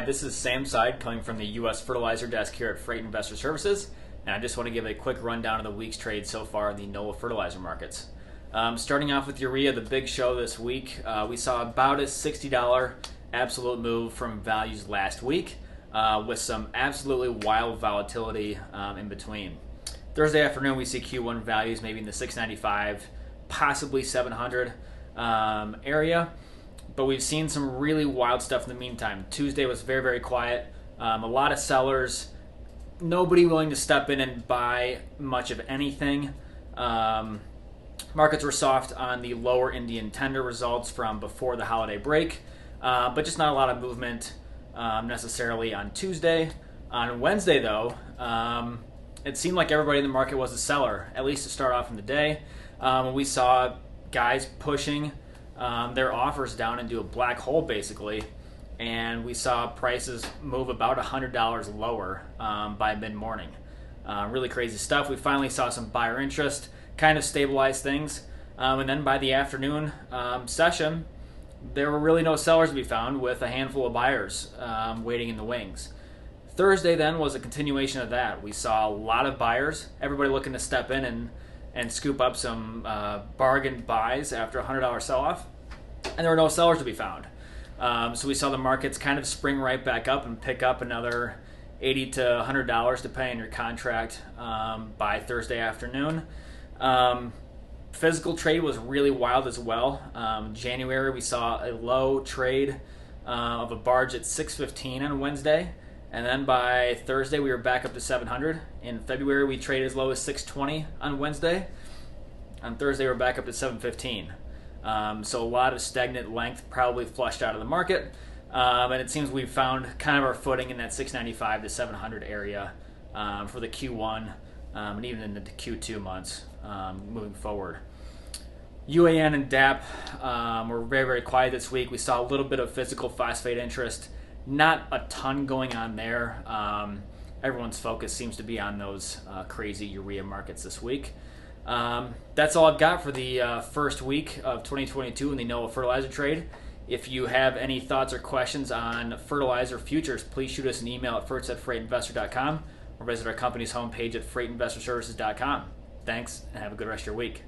Hi, this is Sam Side coming from the U.S. Fertilizer desk here at Freight Investor Services, and I just want to give a quick rundown of the week's trade so far in the NOLA Fertilizer markets. Starting off with urea, the big show this week, we saw about a $60 absolute move from values last week, with some absolutely wild volatility in between. Thursday afternoon, we see Q1 values maybe in the 695, possibly 700 area. But we've seen some really wild stuff in the meantime. Tuesday was very, very quiet. A lot of sellers, nobody willing to step in and buy much of anything. Markets were soft on the lower Indian tender results from before the holiday break, but just not a lot of movement necessarily on Tuesday. On Wednesday, though, it seemed like everybody in the market was a seller, at least to start off in the day. We saw guys pushing their offers down into a black hole, basically, and we saw prices move about $100 lower by mid-morning. Really crazy stuff. We finally saw some buyer interest kind of stabilize things, and then by the afternoon session, there were really no sellers to be found, with a handful of buyers waiting in the wings. Thursday then was a continuation of that. We saw a lot of buyers, everybody looking to step in and scoop up some bargain buys after a $100 sell-off, and there were no sellers to be found. So we saw the markets kind of spring right back up and pick up another $80 to $100 depending on your contract by Thursday afternoon. Physical trade was really wild as well. January, we saw a low trade of a barge at 615 on Wednesday, and then by Thursday we were back up to 700. In February, we traded as low as 620 on Wednesday. On Thursday, we're back up to 715. So a lot of stagnant length probably flushed out of the market, and it seems we've found kind of our footing in that 695 to 700 area for the Q1 and even in the Q2 months moving forward. UAN and DAP were very, very quiet this week. We saw a little bit of physical phosphate interest, not a ton going on there. Everyone's focus seems to be on those crazy urea markets this week. That's all I've got for the first week of 2022 in the NOLA fertilizer trade. If you have any thoughts or questions on fertilizer futures, please shoot us an email at fertz@freightinvestor.com or visit our company's homepage at freightinvestorservices.com. Thanks, and have a good rest of your week.